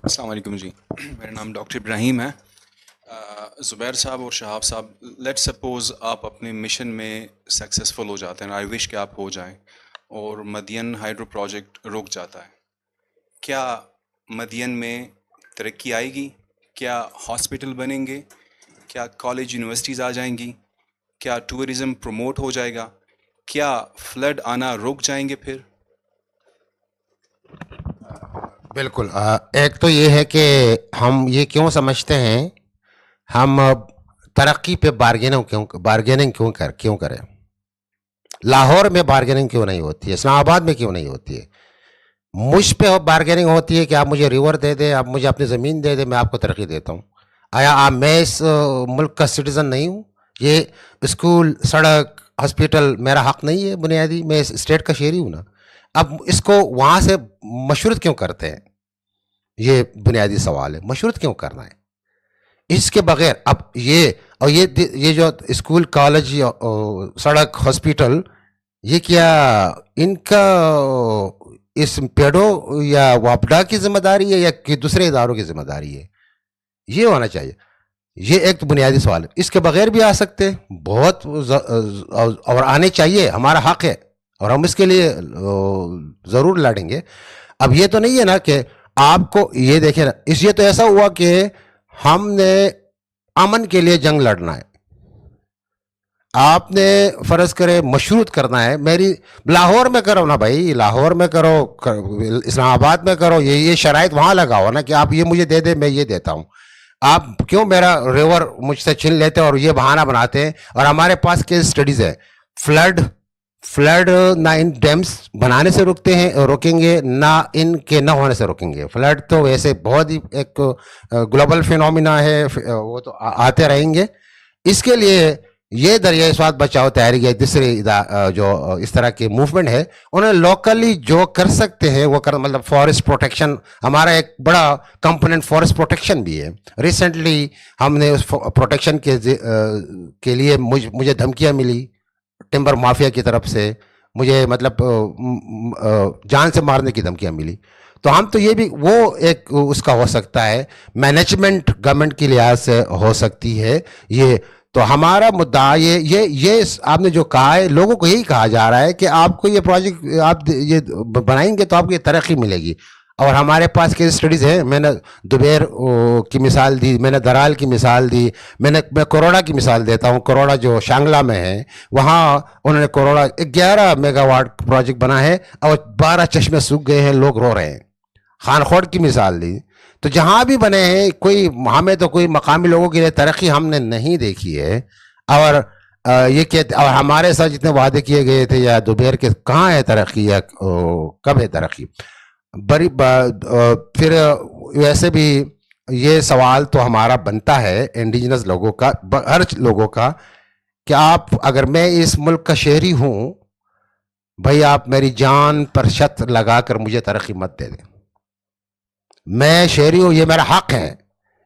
السلام علیکم جی. میرا نام ڈاکٹر ابراہیم ہے. زبیر صاحب اور شہاب صاحب، لیٹ سپوز آپ اپنے مشن میں سکسیزفل ہو جاتے ہیں، آئی وش کہ آپ ہو جائیں، اور مدین ہائیڈرو پروجیکٹ رک جاتا ہے. کیا مدین میں ترقی آئے گی؟ کیا ہاسپٹل بنیں گے؟ کیا کالج یونیورسٹیز آ جائیں گی؟ کیا ٹورزم پروموٹ ہو جائے گا؟ کیا فلڈ آنا رک جائیں گے پھر؟ بالکل. ایک تو یہ ہے کہ ہم یہ کیوں سمجھتے ہیں ہم ترقی پہ بارگیننگ کیوں کریں. لاہور میں بارگیننگ کیوں نہیں ہوتی ہے؟ اسلام آباد میں کیوں نہیں ہوتی ہے؟ مجھ پہ بارگیننگ ہوتی ہے کہ آپ مجھے ریور دے دیں، آپ مجھے اپنی زمین دے دیں، میں آپ کو ترقی دیتا ہوں. آیا میں اس ملک کا سٹیزن نہیں ہوں؟ یہ اسکول، سڑک، ہاسپٹل میرا حق نہیں ہے بنیادی؟ میں اس اسٹیٹ کا شہری ہوں نا. اب اس کو وہاں سے مشروط کیوں کرتے ہیں؟ یہ بنیادی سوال ہے. مشروط کیوں کرنا ہے اس کے بغیر؟ اب یہ جو اسکول، کالج، سڑک، ہاسپٹل، یہ کیا ان کا اس پیڈو یا واپڈا کی ذمہ داری ہے یا کہ دوسرے اداروں کی ذمہ داری ہے؟ یہ ہونا چاہیے. یہ ایک تو بنیادی سوال ہے. اس کے بغیر بھی آ سکتے بہت اور آنے چاہیے، ہمارا حق ہے اور ہم اس کے لیے ضرور لڑیں گے. اب یہ تو نہیں ہے نا کہ آپ کو یہ دیکھیں نا، یہ تو ایسا ہوا کہ ہم نے امن کے لیے جنگ لڑنا ہے. آپ نے فرض کرے مشروط کرنا ہے. میری لاہور میں کرو نا بھائی، لاہور میں کرو، اسلام آباد میں کرو. یہ شرائط وہاں لگاؤ نا کہ آپ یہ مجھے دے دیں، میں یہ دیتا ہوں. آپ کیوں میرا ریور مجھ سے چھین لیتے اور یہ بہانہ بناتے ہیں؟ اور ہمارے پاس کیس اسٹڈیز ہے. فلڈ نہ ان ڈیمس بنانے سے روکیں گے، نہ ان کے نہ ہونے سے روکیں گے. فلڈ تو ویسے بہت ہی ایک گلوبل فینومینا ہے، وہ تو آتے رہیں گے. اس کے لیے یہ دریائے سوات بچاؤ تحریک ہے، دوسرے جو اس طرح کی موومنٹ ہے، انہیں لوکلی جو کر سکتے ہیں وہ مطلب فارسٹ پروٹیکشن. ہمارا ایک بڑا کمپوننٹ فارسٹ پروٹیکشن بھی ہے. ریسنٹلی ہم نے اس پروٹیکشن کے لیے مجھے دھمکیاں ملی ٹمبر مافیا کی طرف سے. مجھے مطلب جان سے مارنے کی دھمکیاں ملی. تو ہم تو یہ بھی وہ ایک اس کا ہو سکتا ہے، مینجمنٹ گورنمنٹ کی لحاظ سے ہو سکتی ہے. یہ تو ہمارا مدعا یہ آپ نے جو کہا ہے، لوگوں کو یہی کہا جا رہا ہے کہ آپ کو یہ پروجیکٹ آپ یہ بنائیں گے تو آپ کو یہ ترقی ملے گی. اور ہمارے پاس کیس اسٹڈیز ہیں. میں نے دوبیر کی مثال دی، میں نے درال کی مثال دی، میں کروڑا کی مثال دیتا ہوں. کروڑا جو شانگلہ میں ہے، وہاں انہوں نے کروڑا 11 میگا واٹ پروجیکٹ بنا ہے اور 12 چشمے سوکھ گئے ہیں، لوگ رو رہے ہیں. خانخوڑ کی مثال دی. تو جہاں بھی بنے ہیں، ہمیں تو کوئی مقامی لوگوں کے لیے ترقی ہم نے نہیں دیکھی ہے. اور یہ کہتے، اور ہمارے ساتھ جتنے وعدے کیے گئے تھے یا دوبہر کے، کہاں ہے ترقی یا کب ہے ترقی؟ پھر ویسے بھی یہ سوال تو ہمارا بنتا ہے انڈیجنس لوگوں کا، ہر لوگوں کا، کہ آپ، اگر میں اس ملک کا شہری ہوں بھائی، آپ میری جان پر شرط لگا کر مجھے ترقی مت دے دیں. میں شہری ہوں، یہ میرا حق ہے،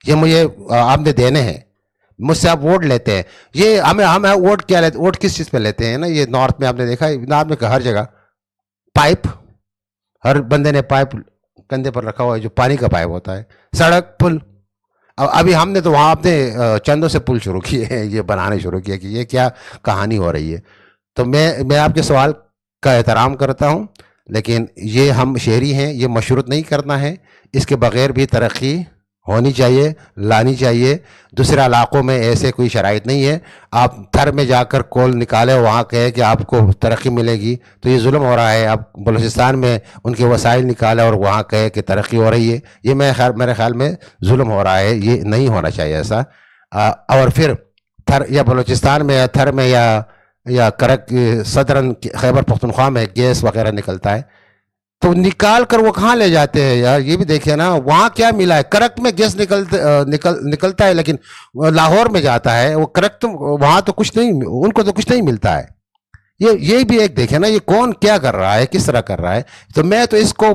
یہ مجھے آپ نے دینے ہیں. مجھ سے آپ ووٹ لیتے ہیں. یہ ہم ووٹ کیا لیتے، ووٹ کس چیز پہ لیتے ہیں نا؟ یہ نارتھ میں آپ نے دیکھا ہے، نارتھ میں ہر جگہ پائپ، ہر بندے نے پائپ کندھے پر رکھا ہوا ہے، جو پانی کا پائپ ہوتا ہے. سڑک، پل. ابھی ہم نے تو وہاں اپنے چندوں سے پل شروع کیے ہیں، یہ بنانے شروع کیے کہ یہ کیا کہانی ہو رہی ہے. تو میں آپ کے سوال کا احترام کرتا ہوں، لیکن یہ ہم شہری ہیں، یہ مشروط نہیں کرنا ہے. اس کے بغیر بھی ترقی ہونی چاہیے، لانی چاہیے. دوسرے علاقوں میں ایسے کوئی شرائط نہیں ہے. آپ تھر میں جا کر کول نکالے، وہاں کہے کہ آپ کو ترقی ملے گی، تو یہ ظلم ہو رہا ہے. آپ بلوچستان میں ان کے وسائل نکالے اور وہاں کہے کہ ترقی ہو رہی ہے، یہ میرے خیال میں ظلم ہو رہا ہے. یہ نہیں ہونا چاہیے ایسا. اور پھر تھر یا بلوچستان میں یا تھر میں یا کرک صدرن خیبر پختونخوا میں گیس وغیرہ نکلتا ہے، تو نکال کر وہ کہاں لے جاتے ہیں یار؟ یہ بھی دیکھیں نا، وہاں کیا ملا ہے؟ کرک میں گیس نکلتا ہے، لیکن لاہور میں جاتا ہے وہ کرک، تو وہاں تو کچھ نہیں، ان کو تو کچھ نہیں ملتا ہے. یہ بھی ایک دیکھیں نا، یہ کون کیا کر رہا ہے، کس طرح کر رہا ہے. تو میں تو اس کو